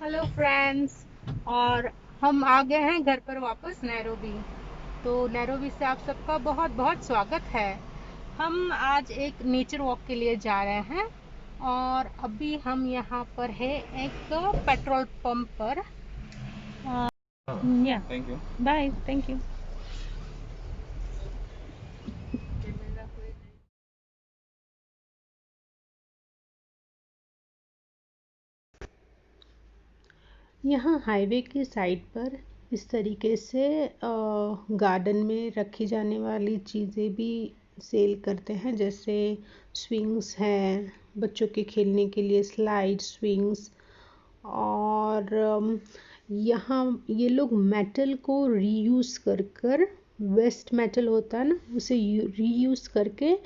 Hello friends. और हम आ गए हैं घर पर वापस नैरोबी। तो नैरोबी से आप सबका बहुत बहुत स्वागत है। हम आज एक नेचर वॉक के लिए जा रहे हैं और अभी हम यहाँ पर है एक पेट्रोल पंप पर। या Thank you. Bye, thank you. यहाँ हाईवे की साइड पर इस तरीके से गार्डन में रखी जाने वाली चीज़ें भी सेल करते हैं, जैसे स्विंग्स हैं बच्चों के खेलने के लिए, स्लाइड स्विंग्स। और यहाँ ये लोग मेटल को रीयूज़ कर कर, वेस्ट मेटल होता है ना, उसे रीयूज़ करके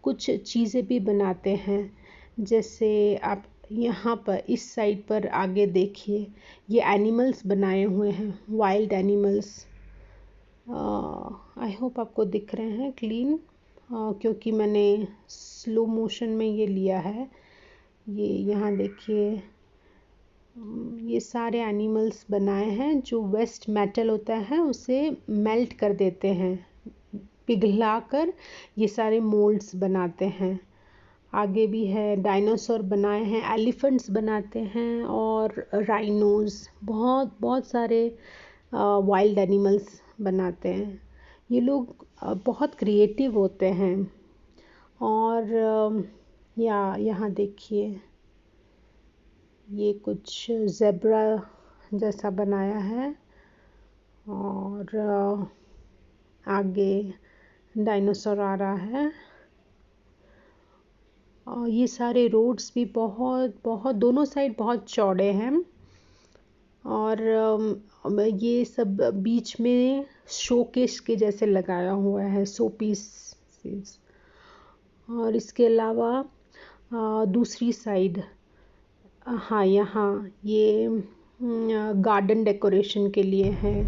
कुछ चीज़ें भी बनाते हैं। जैसे आप यहाँ पर इस साइड पर आगे देखिए, ये एनिमल्स बनाए हुए हैं, वाइल्ड एनिमल्स। आई होप आपको दिख रहे हैं क्लीन, क्योंकि मैंने स्लो मोशन में ये लिया है। ये यहाँ देखिए, ये सारे एनिमल्स बनाए हैं जो वेस्ट मेटल होता है उसे मेल्ट कर देते हैं, पिघला कर ये सारे मोल्ड्स बनाते हैं। आगे भी है, डायनासोर बनाए हैं, एलिफेंट्स बनाते हैं और राइनोज, बहुत बहुत सारे वाइल्ड एनिमल्स बनाते हैं। ये लोग बहुत क्रिएटिव होते हैं। और यहाँ देखिए, ये कुछ ज़ेब्रा जैसा बनाया है और आगे डायनासोर आ रहा है। और ये सारे रोड्स भी बहुत बहुत दोनों साइड बहुत चौड़े हैं। और ये सब बीच में शोकेस के जैसे लगाया हुआ है, शो पीस। और इसके अलावा दूसरी साइड, हाँ, यहाँ ये गार्डन डेकोरेशन के लिए है।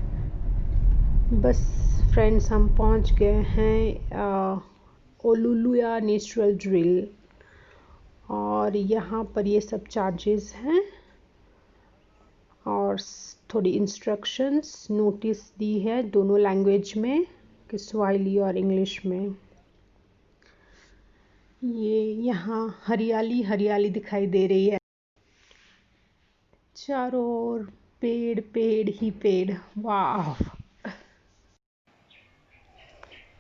बस फ्रेंड्स, हम पहुँच गए हैं ओलुलुया नेचुरल ड्रिल। और यहाँ पर ये सब चार्जेस हैं और थोड़ी इंस्ट्रक्शंस नोटिस दी है दोनों लैंग्वेज में, किस्वाहिली और इंग्लिश में। ये यहाँ हरियाली हरियाली दिखाई दे रही है, चारों ओर पेड़ पेड़ ही पेड़। वाह!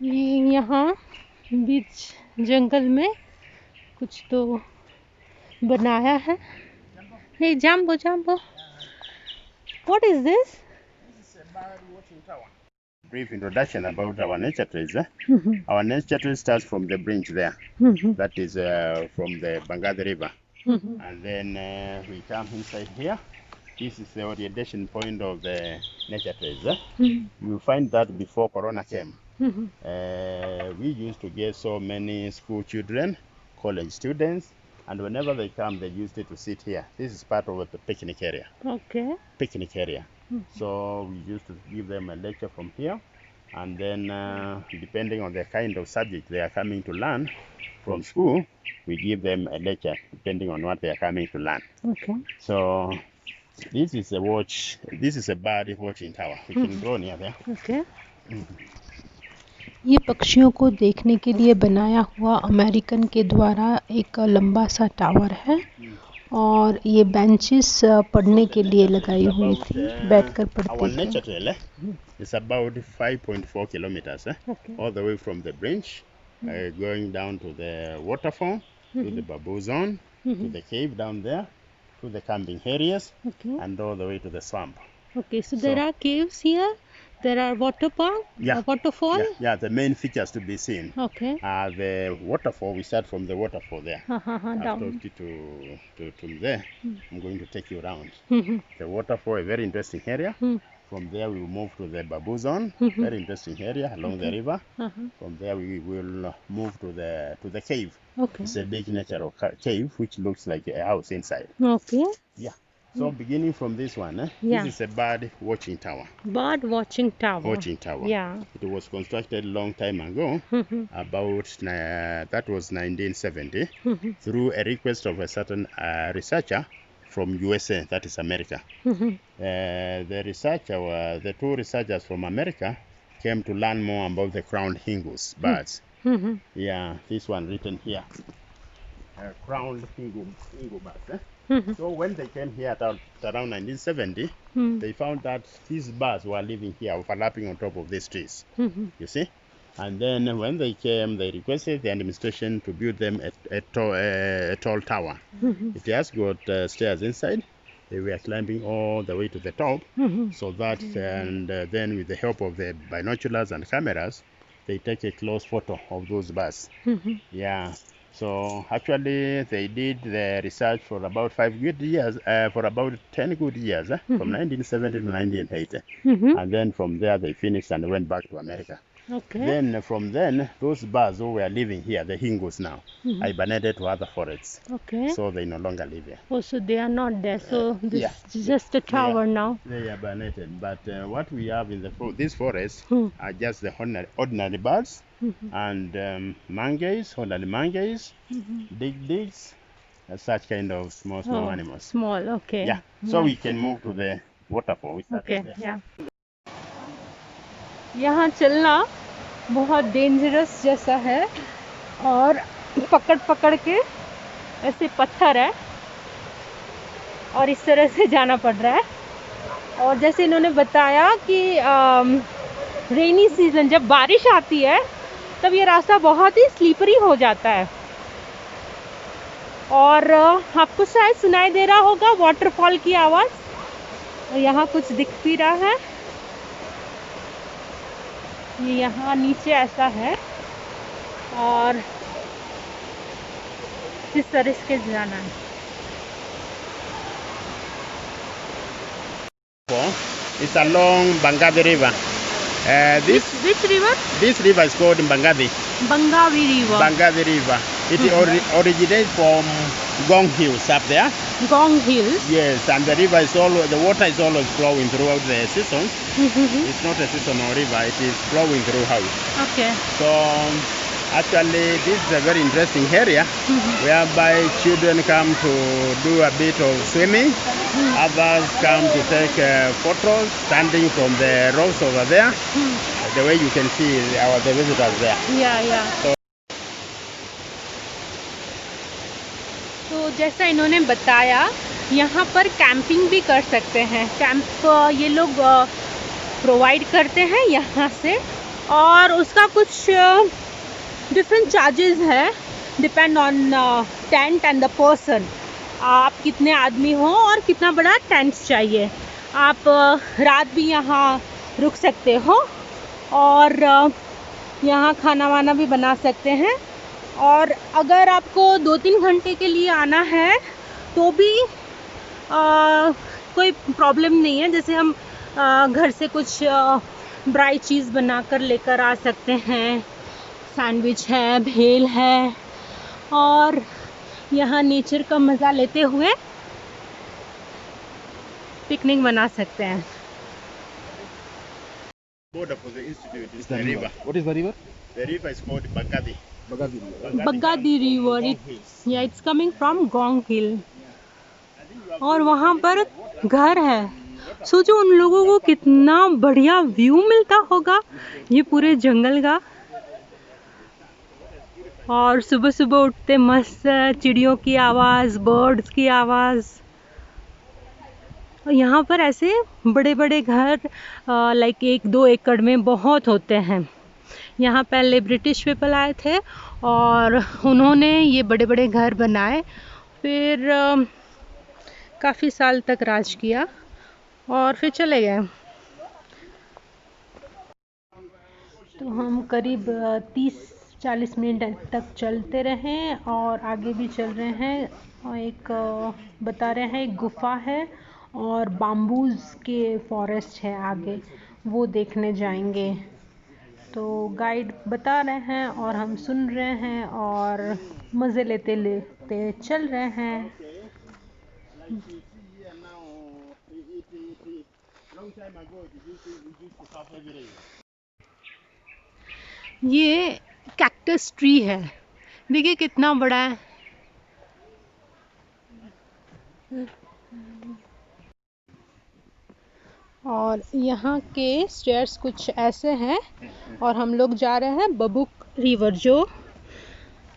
ये यहाँ बीच जंगल में कुछ तो बनाया है। Hey jumbo jumbo, what is this? Brief introduction about our nature trails. Our nature trail starts from the branch there. That is from the Bangada River. And then we come inside here. This is the orientation point of the nature trails. You find that before Corona came, we used to get so many school children, college students, and whenever they come, they used to sit here. This is part of the picnic area. Okay. Picnic area. So we used to give them a lecture from here, and then depending on the kind of subject they are coming to learn from school, we give them a lecture depending on what they are coming to learn. Okay. So this is a watch. This is a bird watching tower. We can go near there. Okay. ये पक्षियों को देखने के लिए बनाया हुआ American के द्वारा एक लंबा सा टावर है। और ये बेंचेस पढ़ने के लिए लगाई हुई थी, बैठकर Our पढ़ते nature थे। trail is about 5.4 kilometers, Okay. all the way from the branch, going down to the waterfall, to the bamboo zone, to the cave down there, to the camping areas, Okay. and all the way to the swamp. Okay, so there are caves here, there are water park, Yeah. waterfall. Yeah, the main features to be seen. Okay. The waterfall, we start from the waterfall there. I've Down. talked you to there. I'm going to take you around. The waterfall, a very interesting area. From there, we will move to the bamboo zone, very interesting area along the river. From there, we will move to the cave. Okay. It's a big natural cave which looks like a house inside. Okay. Yeah. So beginning from this one, Yeah. this is a bird watching tower. Bird watching tower. Watching tower. Yeah. It was constructed a long time ago, about that was 1970, through a request of a certain researcher from USA, that is America. The two researchers from America came to learn more about the crowned hingus birds. Yeah, this one written here. Crowned hingu birds. So when they came here around 1970, they found that these birds were living here, overlapping on top of these trees. You see? And then when they came, they requested the administration to build them a tall tower. It has got stairs inside. They were climbing all the way to the top, so that, and then with the help of the binoculars and cameras, they take a close photo of those birds. Yeah. So actually, they did the research for about 5 good years, for about 10 good years, from 1970 to 1980. And then from there, they finished and went back to America. Okay. Then from then, those birds who were living here, the hingus now, hibernated to other forests. Okay. So they no longer live here. Oh, so they are not there. So this Yeah. is just a tower now. They hibernated. But what we have in these forests are just the ordinary birds and monkeys, ordinary monkeys, digs, such kind of small animals. Small, okay. Yeah. So we can move to the waterfall. Okay, yeah. यहाँ चलना बहुत dangerous जैसा है और पकड़ के ऐसे पत्थर है और इस तरह से जाना पड़ रहा है। और जैसे इन्होंने बताया कि रेनी सीजन, जब बारिश आती है तब ये रास्ता बहुत ही स्लीपरी हो जाता है। और आपको शायद सुनाई दे रहा होगा वाटरफॉल की आवाज़। यहाँ कुछ दिख भी रहा है। ये यहाँ नीचे ऐसा है और इस तरह से जाना है। It's along Bangadi River. Which river? This river is called Bangadi. Bangavi River. Bangadi River. It originates from Gong Hills up there. Gong Hills. Yes, and the water is always flowing throughout the seasons. It's not a seasonal river, it is flowing throughout. Okay. So actually this is a very interesting area whereby children come to do a bit of swimming. Others come to take photos standing from the rocks over there. The way you can see the visitors there. Yeah. तो जैसा इन्होंने बताया, यहाँ पर camping भी कर सकते हैं। कैंप ये लोग प्रोवाइड करते हैं यहाँ से, और उसका कुछ डिफरेंट चार्जेस है, depend on tent and the person. आप कितने आदमी हो और कितना बड़ा टेंट चाहिए। आप रात भी यहाँ रुक सकते हो और यहाँ खाना वाना भी बना सकते हैं। और अगर आपको 2-3 घंटे के लिए आना है तो भी कोई प्रॉब्लम नहीं है। जैसे हम घर से कुछ ड्राई चीज़ बनाकर लेकर आ सकते हैं, सैंडविच है, भेल है, और यहाँ नेचर का मज़ा लेते हुए पिकनिक बना सकते हैं। Border for the institute is the river. What is the river? The river is called Bangadi. Bagadi River. It's coming from Gong Hill. और वहाँ पर घर है। सोचो उन लोगों को कितना बढ़िया व्यू मिलता होगा ये पूरे जंगल का। और सुबह सुबह उठते मस्त चिड़ियों की आवाज़, बर्ड्स की आवाज़। और यहाँ पर ऐसे बड़े बड़े घर लाइक 1-2 एकड़ में बहुत होते हैं। यहाँ पहले ब्रिटिश पीपल आए थे और उन्होंने ये बड़े बड़े घर बनाए, फिर काफ़ी साल तक राज किया और फिर चले गए। तो हम करीब 30-40 मिनट तक चलते रहे और आगे भी चल रहे हैं। और एक बता रहे हैं एक गुफा है और बाम्बूज़ के फॉरेस्ट है आगे, वो देखने जाएंगे। तो गाइड बता रहे हैं और हम सुन रहे हैं और मज़े लेते लेते चल रहे हैं। ये कैक्टस ट्री है, देखिए कितना बड़ा है। और यहाँ के स्टेयर्स कुछ ऐसे हैं और हम लोग जा रहे हैं बबूक रिवर जो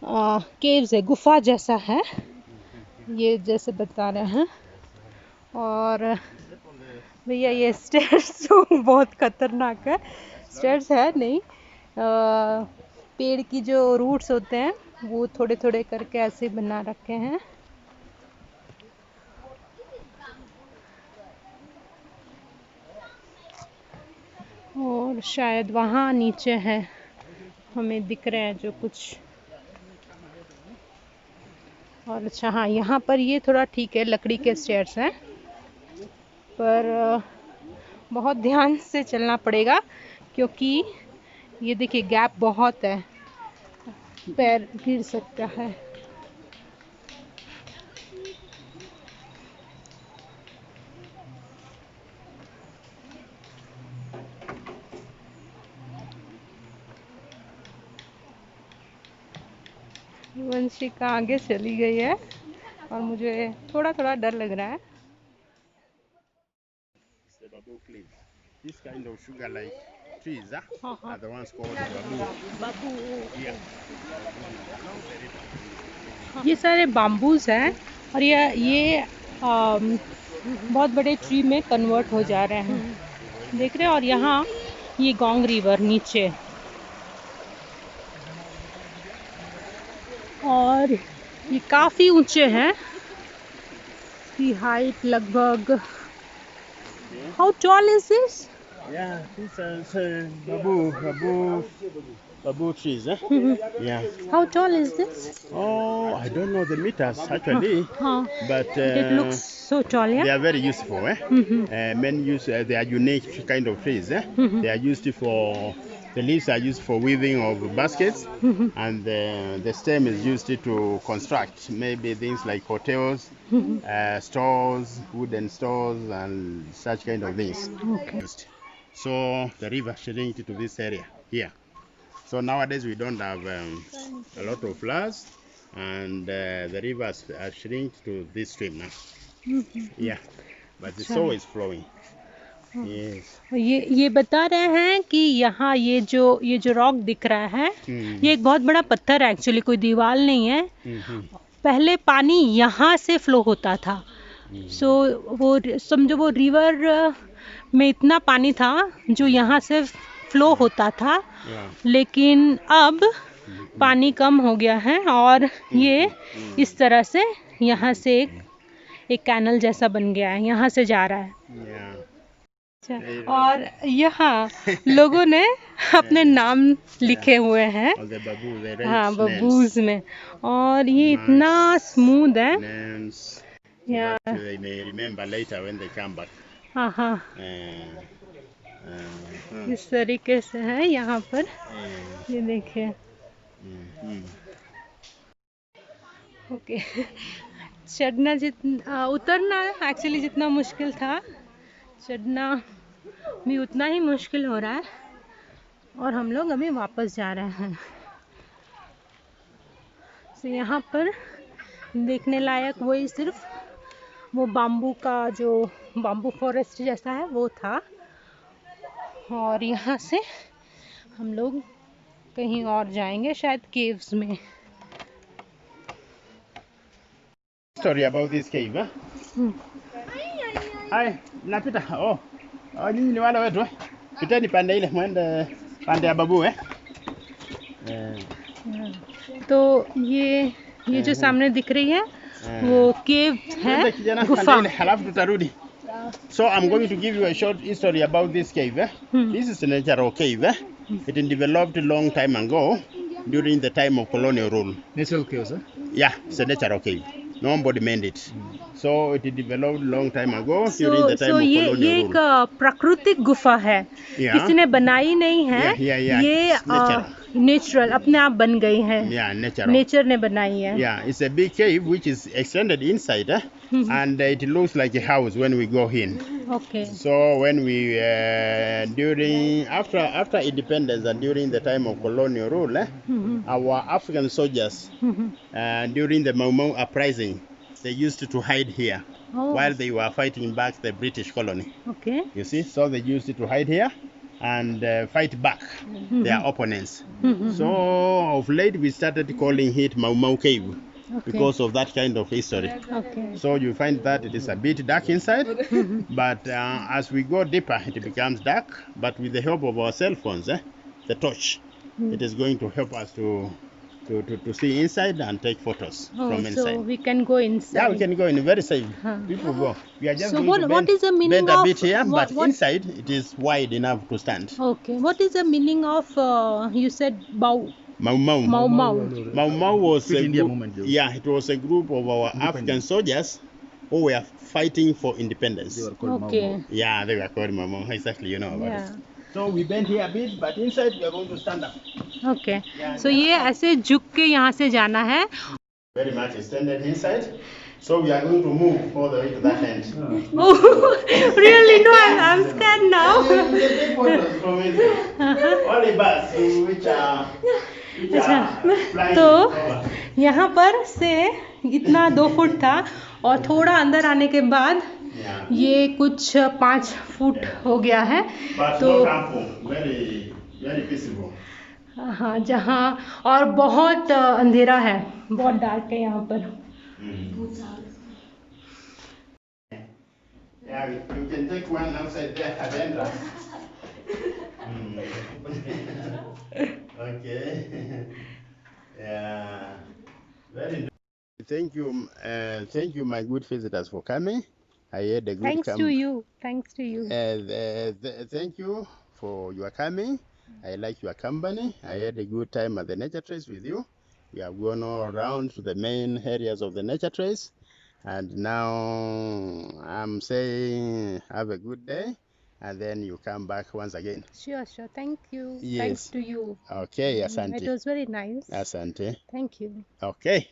केव्स है, गुफा जैसा है, ये जैसे बता रहे हैं। और भैया ये स्टेयर्स तो बहुत खतरनाक है, स्टेयर्स है नहीं, पेड़ की जो रूट्स होते हैं वो थोड़े थोड़े करके ऐसे बना रखे हैं। और शायद वहाँ नीचे है, हमें दिख रहे हैं जो कुछ। और अच्छा हाँ, यहाँ पर ये थोड़ा ठीक है, लकड़ी के स्टेयर्स हैं, पर बहुत ध्यान से चलना पड़ेगा क्योंकि ये देखिए गैप बहुत है, पैर गिर सकता है। वंशिका आगे चली गई है और मुझे थोड़ा थोड़ा डर लग रहा है। This kind of sugar-like trees are the ones called babu. Yeah. ये सारे बाम्बूज हैं और ये बहुत बड़े ट्री में कन्वर्ट हो जा रहे हैं, देख रहे हैं। और यहाँ ये गोंग रिवर नीचे, और ये काफ़ी ऊंचे हैं, की हाइट लगभग। How tall is this? Yeah, these are babu trees. Yeah. How tall is this? Oh, I don't know the meters actually, but It looks so tall, they yeah. are very useful. Men use they are unique kind of trees. They are used for, the leaves are used for weaving of baskets, and the stem is used to construct maybe things like hotels, stores, wooden stores, and such kind of things. Okay. So the river changed to this area here. So nowadays we don't have a lot of flowers, and the rivers are shrink to this stream now. Yeah, but it's always flowing. Yes. ये बता रहे हैं कि यहाँ ये जो rock दिख रहा है, ये एक बहुत बड़ा पत्थर है एक्चुअली, कोई दीवार नहीं है। पहले पानी यहाँ से फ्लो होता था, सो वो समझो वो रिवर में इतना पानी था जो यहाँ से फ्लो होता था, लेकिन अब पानी कम हो गया है और ये इस तरह से यहाँ से एक कैनल जैसा बन गया है, यहाँ से जा रहा है। और यहाँ लोगों ने अपने नाम लिखे हुए हैं, हाँ, बबूज में, और ये इतना स्मूथ है। हाँ, इस तरीके से है यहाँ पर, ये देखिए। ओके, चढ़ना उतरना एक्चुअली जितना मुश्किल था, चढ़ना भी उतना ही मुश्किल हो रहा है, और हम लोग अभी वापस जा रहे हैं। तो यहाँ पर देखने लायक वही सिर्फ वो बाम्बू का जो बाम्बू फॉरेस्ट जैसा है वो था, और यहाँ से हम लोग कहीं और जाएंगे, शायद केव्स में। Story about this cave, Hai, napita. Oh, nyinyi ni wale wetu. Piteni pande ile mwende pande ya babu तो ये जो सामने दिख रही है वो केव है, गुफा। हalafu tutarudi. So I'm going to give you a short history about this cave. This is a natural cave. It developed a long time ago during the time of colonial rule. Natural caves, Yeah, it's a natural cave. Nobody made it. So it developed long time ago during the time of colonial rule. ये एक प्राकृतिक गुफा है, किसी ने बनाई नहीं है। ये नेचुरल अपने आप बन गई है। नेचर ने बनाई है। Yeah, it's a big cave which is extended inside, and it looks like a house when we go in. Okay. So when we during after independence and during the time of colonial rule, our African soldiers during the Mau Mau uprising, they used to hide here Oh. while they were fighting back the British colony. Okay. You see, so they used it to hide here and fight back their opponents. So of late we started calling it Mau Mau Cave because of that kind of history. Okay. So you find that it is a bit dark inside, but as we go deeper, it becomes dark. But with the help of our cell phones, the torch, it is going to help us to see inside and take photos from inside. So we can go inside. Yeah, we can go in very safe. People go. We are just So going to what is the meaning bend a of bit here, what- but inside it is wide enough to stand. Okay. What is the meaning of you said Mau Mau Mau. Mau Mau? Mau Mau was Quit a India group, movement, though. yeah, it was a group of our African soldiers who were fighting for independence. They were called Okay. Mau Mau. Yeah, they were called Mau Mau. Exactly, you know about Yeah. it. So we bend here a bit, but inside we are going to stand up. Okay. So ये ऐसे झुक के यहाँ से जाना है. Very much extended inside. So we are going to move all the way to that end. Oh, really? No, I'm scared now. We will take photos from inside. Only birds which are flying तो over. यहाँ पर से इतना 2 foot था और थोड़ा अंदर आने के बाद Yeah. ये कुछ 5 फुट हो गया है. But तो not harmful. Very, very peaceful. हाँ, जहाँ और बहुत अंधेरा है, बहुत डार्क है यहाँ पर. Yeah, you can take one outside there at the entrance. Okay. Yeah. Very. Thank you, my good visitors, for coming. I had a good Thanks to you. Thanks to you. Thank you for your coming. I like your company. I had a good time at the nature trace with you. We have gone all around to the main areas of the nature trace. And now I'm saying have a good day. And then you come back once again. Sure. Thank you. Yes. Thanks to you. Okay, Asante. It was very nice. Asante. Thank you. Okay.